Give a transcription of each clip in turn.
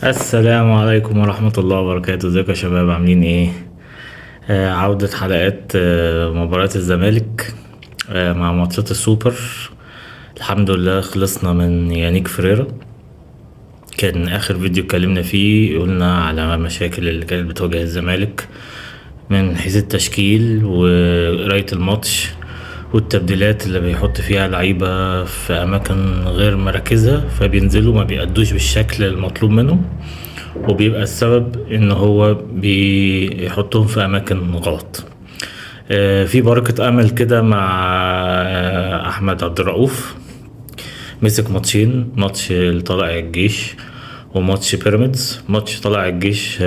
السلام عليكم ورحمة الله وبركاته. ازيكم يا شباب؟ عاملين ايه؟ عودة حلقات مباراة الزمالك مع ماتشات السوبر. الحمد لله خلصنا من يانيك فريرا. كان آخر فيديو اتكلمنا فيه قلنا على مشاكل اللي كانت بتواجه الزمالك من حيث التشكيل وقراية الماتش والتبديلات اللي بيحط فيها لعيبة في أماكن غير مراكزها، فبينزلوا ما بيأدوش بالشكل المطلوب منهم، وبيبقى السبب ان هو بيحطهم في اماكن غلط. في بركة امل كده مع احمد عبد الرؤوف. مسك ماتشين، ماتش طلائع الجيش وماتش بيراميدز. ماتش طلائع الجيش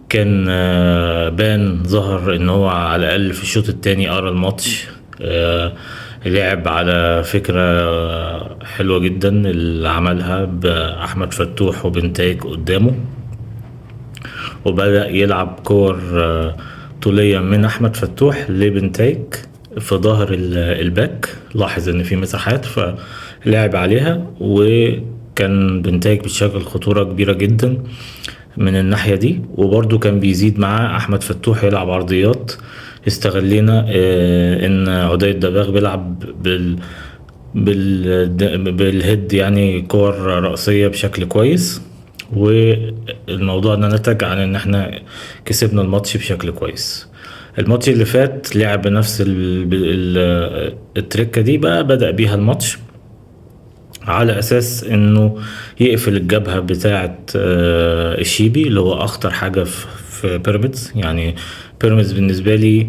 كان بان ظهر ان هو على الاقل في الشوط التاني قرا الماتش. لعب على فكرة حلوة جدا اللي عملها بأحمد فتوح وبنتايج قدامه، وبدأ يلعب كور طولية من أحمد فتوح لبنتايج في ظهر الباك. لاحظ ان في مساحات فلعب عليها، وكان بنتايج بتشكل خطورة كبيرة جدا من الناحية دي. وبرضو كان بيزيد معاه أحمد فتوح يلعب عرضيات. استغلينا ان عدي الدباغ بيلعب بالهيد، يعني كور رأسية بشكل كويس، والموضوع ده نتج عن ان احنا كسبنا الماتش بشكل كويس. الماتش اللي فات لعب بنفس التركة دي بقى، بدأ بيها الماتش على اساس انه يقفل الجبهة بتاعة الشيبي اللي هو اخطر حاجة في بيراميدز. يعني بيراميدز بالنسبة لي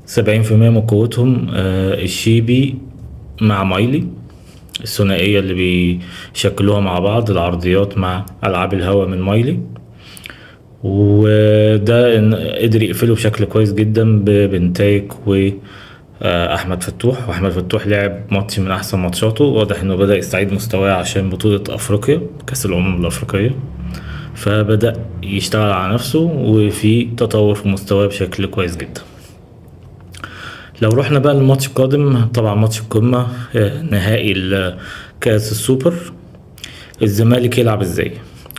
70% من قوتهم الشيبي مع مايلي، الثنائية اللي بيشكلوها مع بعض، العرضيات مع ألعاب الهوا من مايلي. وده قدر يقفله بشكل كويس جدا ببنتايج وأحمد فتوح. وأحمد فتوح لعب ماتش من أحسن ماتشاته، واضح إنه بدأ يستعيد مستواه عشان بطولة أفريقيا، كأس الأمم الأفريقية، فبدأ يشتغل على نفسه وفي تطور في مستواه بشكل كويس جدا. لو رحنا بقى للماتش القادم، طبعا ماتش القمة نهائي كأس السوبر، الزمالك يلعب ازاي؟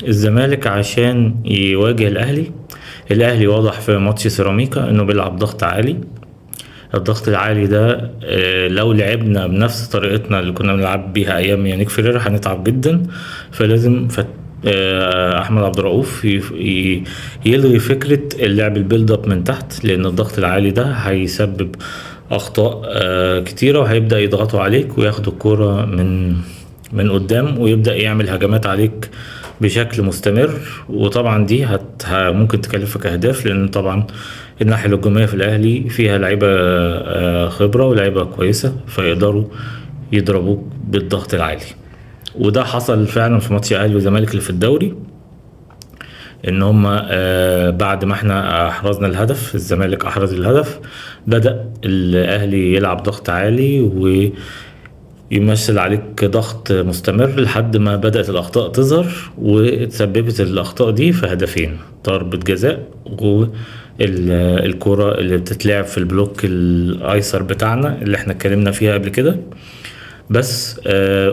الزمالك عشان يواجه الأهلي واضح في ماتش سيراميكا انه بيلعب ضغط عالي. الضغط العالي ده لو لعبنا بنفس طريقتنا اللي كنا بنلعب بيها ايام يانيك فيريرا هنتعب جدا. فلازم احمد عبد الرؤوف يلغي فكره اللعب البيلد اب من تحت، لان الضغط العالي ده هيسبب اخطاء كتيره، وهيبدا يضغطوا عليك وياخدوا الكوره من قدام، ويبدا يعمل هجمات عليك بشكل مستمر. وطبعا دي ممكن تكلفك اهداف، لان طبعا الناحيه الهجوميه في الاهلي فيها لعيبه خبره ولاعيبه كويسه، فيقدروا يضربوك بالضغط العالي. وده حصل فعلا في ماتش الاهلي والزمالك اللي في الدوري، ان هما بعد ما احنا احرزنا الهدف، الزمالك احرز الهدف، بدأ الاهلي يلعب ضغط عالي ويمثل عليك ضغط مستمر لحد ما بدأت الاخطاء تظهر، وتسببت الاخطاء دي في هدفين: ضربة جزاء والكرة اللي بتتلعب في البلوك الايسر بتاعنا اللي احنا اتكلمنا فيها قبل كده. بس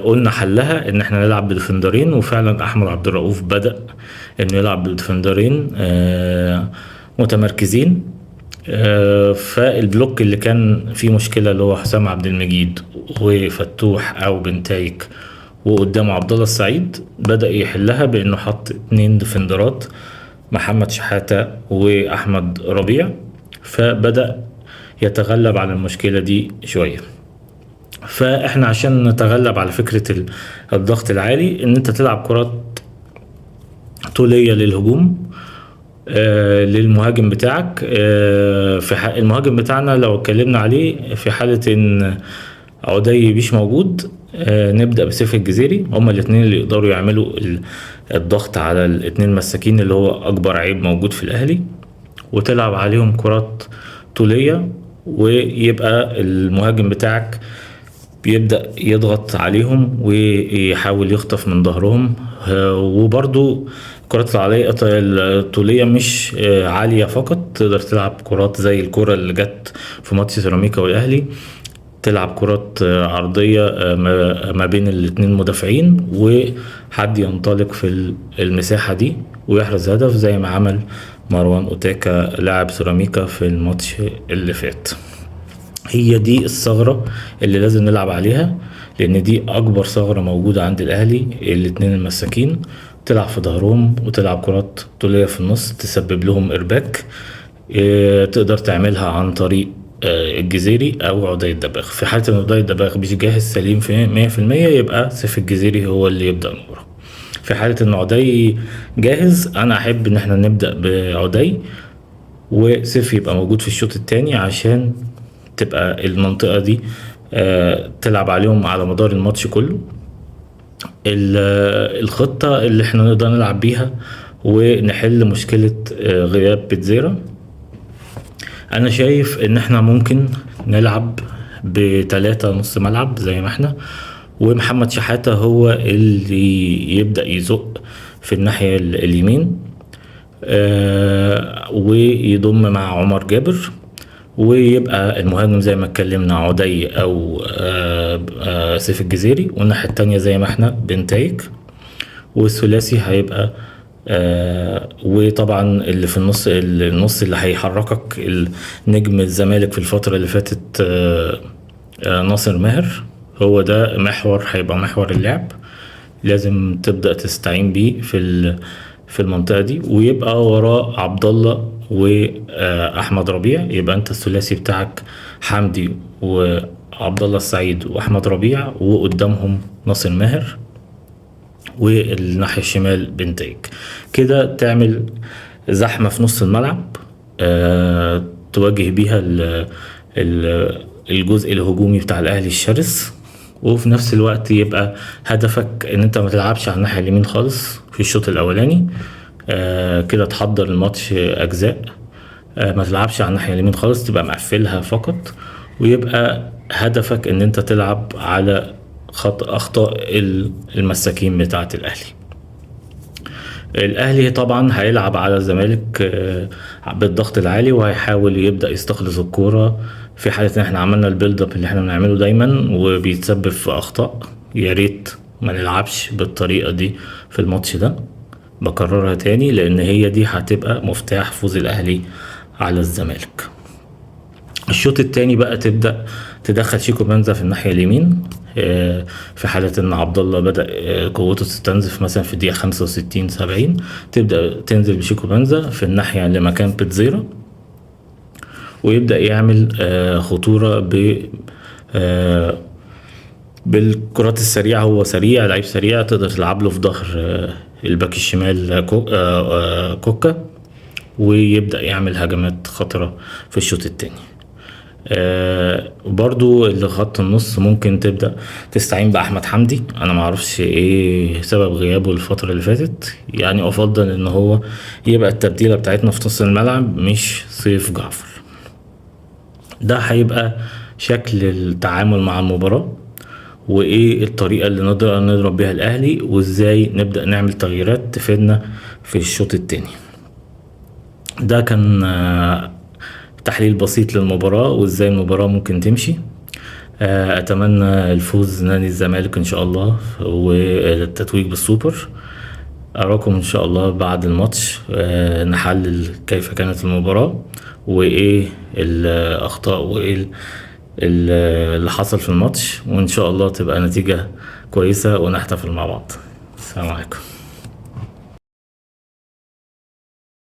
قلنا حلها ان احنا نلعب بالديفندرين، وفعلا احمد عبد الرؤوف بدأ انه يلعب بالديفندرين متمركزين. فالبلوك اللي كان فيه مشكلة اللي هو حسام عبد المجيد وفتوح او بنتايك وقدامه عبد الله السعيد، بدأ يحلها بانه حط 2 ديفندرات، محمد شحاتة واحمد ربيع، فبدأ يتغلب على المشكلة دي شوية. فاحنا عشان نتغلب على فكرة الضغط العالي، ان انت تلعب كرات طولية للهجوم للمهاجم بتاعك. في المهاجم بتاعنا لو اتكلمنا عليه في حالة ان عدي مش موجود، نبدأ بسيف الجزيري. هما الاتنين اللي يقدروا يعملوا الضغط على الاتنين مساكين اللي هو اكبر عيب موجود في الاهلي، وتلعب عليهم كرات طولية، ويبقى المهاجم بتاعك بيبدأ يضغط عليهم ويحاول يخطف من ظهرهم. وبرضو كرات الطولية مش عالية فقط، تقدر تلعب كرات زي الكرة اللي جت في ماتش سيراميكا والأهلي، تلعب كرات عرضية ما بين الاتنين مدافعين، وحد ينطلق في المساحة دي ويحرز هدف زي ما عمل مروان اوتاكا لاعب سيراميكا في الماتش اللي فات. هي دي الثغرة اللي لازم نلعب عليها، لان دي اكبر ثغرة موجودة عند الاهلي. الاتنين المساكين تلعب في ظهرهم وتلعب كرات طولية في النص تسبب لهم ارباك. تقدر تعملها عن طريق الجزيري او عدي الدباغ. في حالة ان عدي الدباغ مش جاهز سليم في 100%، يبقى سيف الجزيري هو اللي يبدأ المباراة. في حالة ان عدي جاهز، انا احب ان احنا نبدأ بعدي وسيف يبقى موجود في الشوط التاني، عشان تبقى المنطقة دي تلعب عليهم على مدار الماتش كله. الخطة اللي احنا نقدر نلعب بيها ونحل مشكلة غياب بيتزيرا، انا شايف ان احنا ممكن نلعب ب3 نص ملعب زي ما احنا، ومحمد شحاتة هو اللي يبدأ يزق في الناحية اليمين، ويضم مع عمر جابر، ويبقى المهاجم زي ما اتكلمنا عدي او سيف الجزيري، والناحية التانية زي ما احنا بنتايك، والثلاثي هيبقى وطبعا اللي في النص اللي هيحركك نجم الزمالك في الفترة اللي فاتت ناصر ماهر. هو ده هيبقى محور اللعب، لازم تبدأ تستعين بيه في المنطقة دي، ويبقى وراه عبد الله واحمد ربيع. يبقى انت الثلاثي بتاعك حمدي وعبد الله السعيد واحمد ربيع، وقدامهم ناصر ماهر، والناحية الشمال بنتايك. كده تعمل زحمة في نص الملعب تواجه بيها الجزء الهجومي بتاع الاهلي الشرس، وفي نفس الوقت يبقى هدفك ان انت ما تلعبش على الناحية اليمين خالص في الشوط الاولاني. كده تحضر الماتش اجزاء، ما تلعبش على الناحية اليمين خالص، تبقى مقفلها فقط، ويبقى هدفك ان انت تلعب على اخطاء المساكين بتاعه الاهلي طبعا هيلعب على الزمالك بالضغط العالي، وهيحاول يبدا يستخلص الكوره في حاله ان احنا عملنا البيلد اب اللي احنا بنعمله دايما وبيتسبب في اخطاء. يا ريت ما نلعبش بالطريقه دي في الماتش ده، بكررها تاني، لان هي دي هتبقى مفتاح فوز الاهلي على الزمالك. الشوط التاني بقى تبدا تدخل شيكو بنزا في الناحيه اليمين، في حالة ان عبد الله بدأ قوته تستنزف مثلا في الدقيقة 65-70، تبدأ تنزل بشيكو بنزا في الناحية اللي مكان بيتزيرا، ويبدأ يعمل خطورة بالكرات السريعة. هو سريع، لعيب سريع، تقدر تلعب له في ظهر الباك الشمال كوكا، ويبدأ يعمل هجمات خطرة في الشوط التاني. برضو اللي خط النص ممكن تبدأ تستعين بأحمد حمدي. انا معرفش ايه سبب غيابه الفترة اللي فاتت، يعني افضل ان هو يبقى التبديلة بتاعتنا في نص الملعب مش سيف جعفر. ده هيبقى شكل التعامل مع المباراة، وايه الطريقة اللي نقدر نضرب بيها الاهلي، وازاي نبدأ نعمل تغييرات تفيدنا في الشوط التاني. ده كان تحليل بسيط للمباراة وازاي المباراة ممكن تمشي. اتمنى الفوز نادي الزمالك ان شاء الله والتتويج بالسوبر. اراكم ان شاء الله بعد الماتش نحلل كيف كانت المباراة، وايه الاخطاء، وايه اللي حصل في الماتش، وان شاء الله تبقى نتيجة كويسة ونحتفل مع بعض. السلام عليكم.